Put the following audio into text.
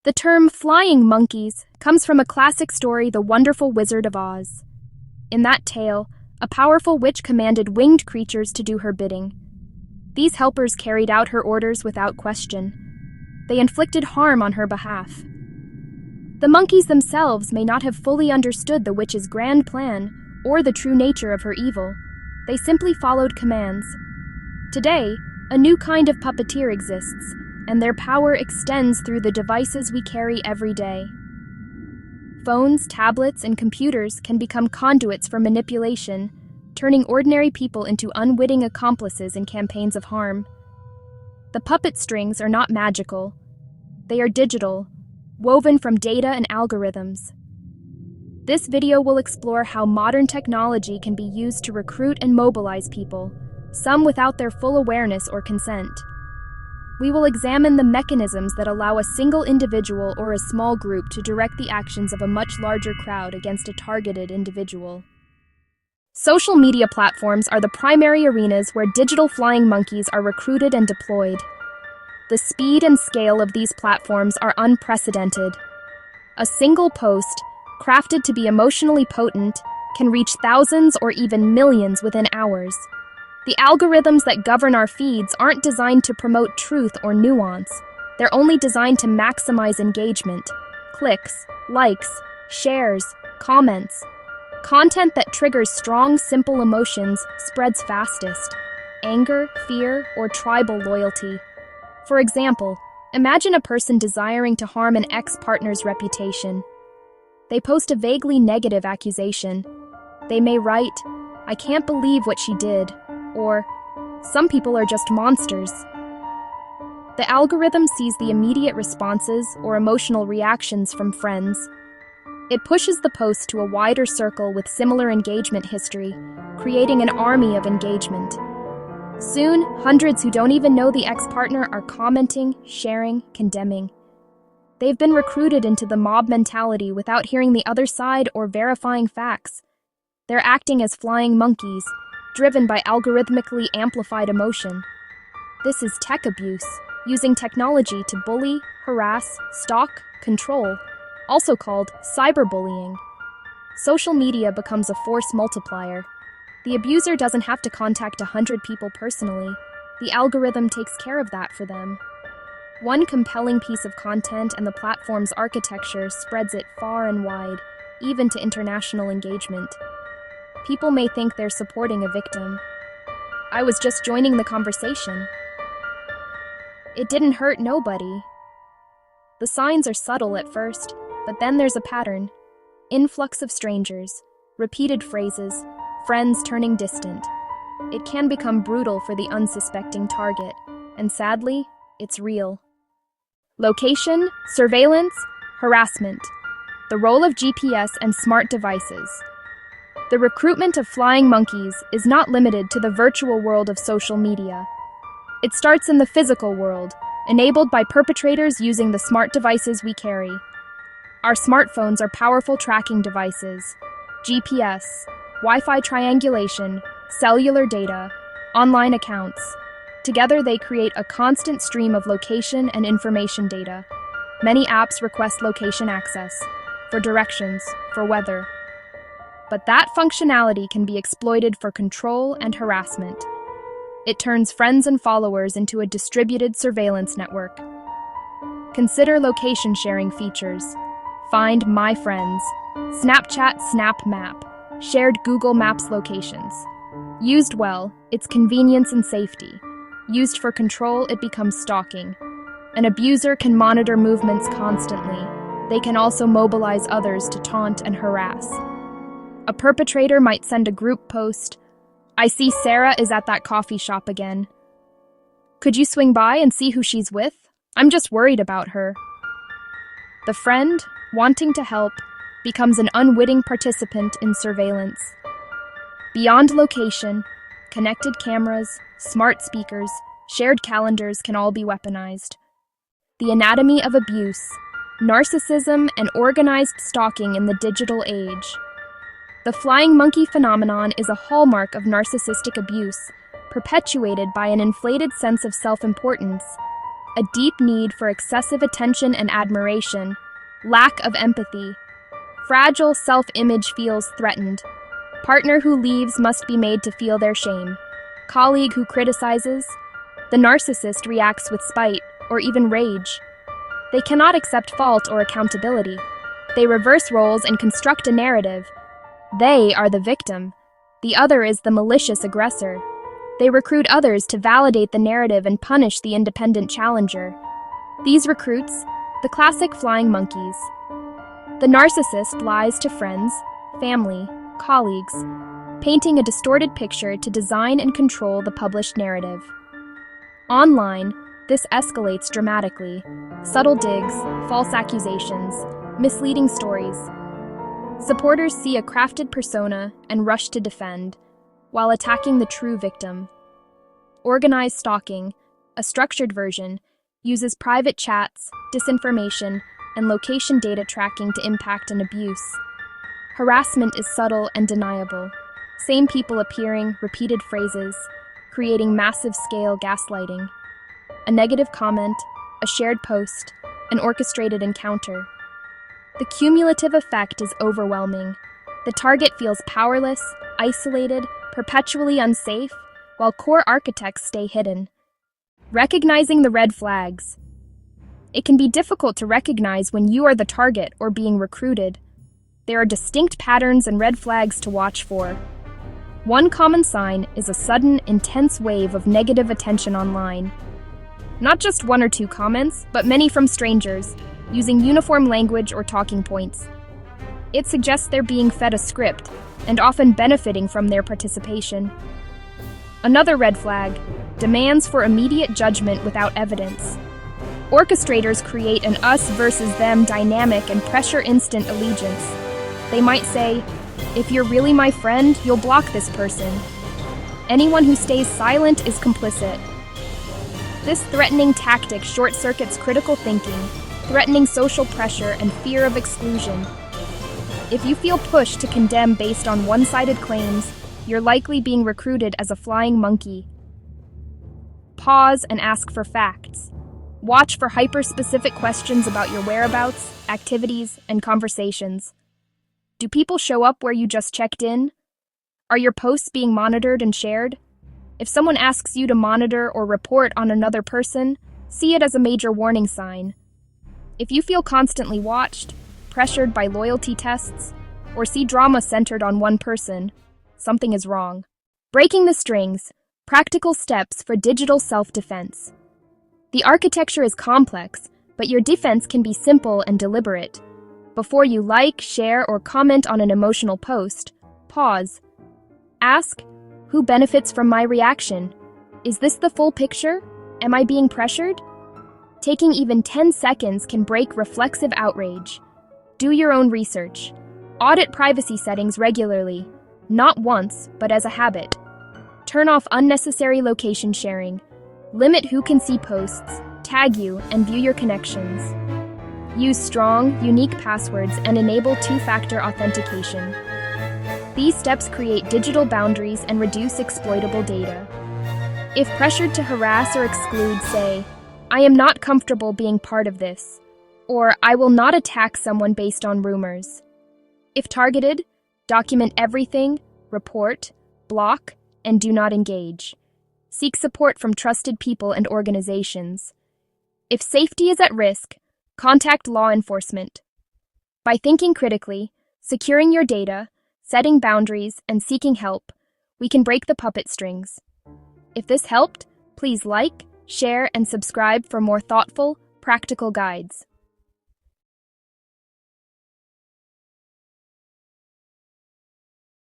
The term flying monkeys comes from a classic story, The Wonderful Wizard of Oz. In that tale, a powerful witch commanded winged creatures to do her bidding. These helpers carried out her orders without question. They inflicted harm on her behalf. The monkeys themselves may not have fully understood the witch's grand plan or the true nature of her evil. They simply followed commands. Today, a new kind of puppeteer exists, and their power extends through the devices we carry every day. Phones, tablets, and computers can become conduits for manipulation, turning ordinary people into unwitting accomplices in campaigns of harm. The puppet strings are not magical. They are digital, woven from data and algorithms. This video will explore how modern technology can be used to recruit and mobilize people, some without their full awareness or consent. We will examine the mechanisms that allow a single individual or a small group to direct the actions of a much larger crowd against a targeted individual. Social media platforms are the primary arenas where digital flying monkeys are recruited and deployed. The speed and scale of these platforms are unprecedented. A single post, crafted to be emotionally potent, can reach thousands or even millions within hours. The algorithms that govern our feeds aren't designed to promote truth or nuance. They're only designed to maximize engagement, clicks, likes, shares, comments. Content that triggers strong, simple emotions spreads fastest: anger, fear, or tribal loyalty. For example, imagine a person desiring to harm an ex-partner's reputation. They post a vaguely negative accusation. They may write, "I can't believe what she did," or "Some people are just monsters." The algorithm sees the immediate responses or emotional reactions from friends. It pushes the post to a wider circle with similar engagement history, creating an army of engagement. Soon, hundreds who don't even know the ex-partner are commenting, sharing, condemning. They've been recruited into the mob mentality without hearing the other side or verifying facts. They're acting as flying monkeys, driven by algorithmically amplified emotion. This is tech abuse, using technology to bully, harass, stalk, control, also called cyberbullying. Social media becomes a force multiplier. The abuser doesn't have to contact 100 people personally. The algorithm takes care of that for them. One compelling piece of content and the platform's architecture spreads it far and wide, even to international engagement. People may think they're supporting a victim. I was just joining the conversation. It didn't hurt nobody. The signs are subtle at first, but then there's a pattern. Influx of strangers, repeated phrases, friends turning distant. It can become brutal for the unsuspecting target, and sadly, it's real. Location, surveillance, harassment. The role of GPS and smart devices. The recruitment of flying monkeys is not limited to the virtual world of social media. It starts in the physical world, enabled by perpetrators using the smart devices we carry. Our smartphones are powerful tracking devices. GPS, Wi-Fi triangulation, cellular data, online accounts. Together they create a constant stream of location and information data. Many apps request location access, for directions, for weather. But that functionality can be exploited for control and harassment. It turns friends and followers into a distributed surveillance network. Consider location sharing features. Find My Friends, Snapchat Snap Map, shared Google Maps locations. Used well, it's convenience and safety. Used for control, it becomes stalking. An abuser can monitor movements constantly. They can also mobilize others to taunt and harass. A perpetrator might send a group post, "I see Sarah is at that coffee shop again. Could you swing by and see who she's with? I'm just worried about her." The friend, wanting to help, becomes an unwitting participant in surveillance. Beyond location, connected cameras, smart speakers, shared calendars can all be weaponized. The anatomy of abuse, narcissism, and organized stalking in the digital age. The flying monkey phenomenon is a hallmark of narcissistic abuse, perpetuated by an inflated sense of self-importance, a deep need for excessive attention and admiration, lack of empathy. Fragile self-image feels threatened. Partner who leaves must be made to feel their shame. Colleague who criticizes. The narcissist reacts with spite or even rage. They cannot accept fault or accountability. They reverse roles and construct a narrative. They are the victim. The other is the malicious aggressor. They recruit others to validate the narrative and punish the independent challenger. These recruits, the classic flying monkeys. The narcissist lies to friends, family, colleagues, painting a distorted picture to design and control the published narrative. Online, this escalates dramatically. Subtle digs, false accusations, misleading stories. Supporters see a crafted persona and rush to defend, while attacking the true victim. Organized stalking, a structured version, uses private chats, disinformation, and location data tracking to impact and abuse. Harassment is subtle and deniable. Same people appearing, repeated phrases, creating massive-scale gaslighting. A negative comment, a shared post, an orchestrated encounter. The cumulative effect is overwhelming. The target feels powerless, isolated, perpetually unsafe, while core architects stay hidden. Recognizing the red flags. It can be difficult to recognize when you are the target or being recruited. There are distinct patterns and red flags to watch for. One common sign is a sudden, intense wave of negative attention online. Not just one or two comments, but many from strangers, using uniform language or talking points. It suggests they're being fed a script, and often benefiting from their participation. Another red flag, demands for immediate judgment without evidence. Orchestrators create an us versus them dynamic and pressure instant allegiance. They might say, "If you're really my friend, you'll block this person. Anyone who stays silent is complicit." This threatening tactic short-circuits critical thinking, threatening social pressure and fear of exclusion. If you feel pushed to condemn based on one-sided claims, you're likely being recruited as a flying monkey. Pause and ask for facts. Watch for hyper-specific questions about your whereabouts, activities, and conversations. Do people show up where you just checked in? Are your posts being monitored and shared? If someone asks you to monitor or report on another person, see it as a major warning sign. If you feel constantly watched, pressured by loyalty tests, or see drama centered on one person, something is wrong. Breaking the strings, practical steps for digital self-defense. The architecture is complex, but your defense can be simple and deliberate. Before you like, share, or comment on an emotional post, pause. Ask, who benefits from my reaction? Is this the full picture? Am I being pressured? Taking even 10 seconds can break reflexive outrage. Do your own research. Audit privacy settings regularly, not once, but as a habit. Turn off unnecessary location sharing. Limit who can see posts, tag you, and view your connections. Use strong, unique passwords and enable two-factor authentication. These steps create digital boundaries and reduce exploitable data. If pressured to harass or exclude, say, "I am not comfortable being part of this," or "I will not attack someone based on rumors." If targeted, document everything, report, block, and do not engage. Seek support from trusted people and organizations. If safety is at risk, contact law enforcement. By thinking critically, securing your data, setting boundaries, and seeking help, we can break the puppet strings. If this helped, please like, share, and subscribe for more thoughtful, practical guides.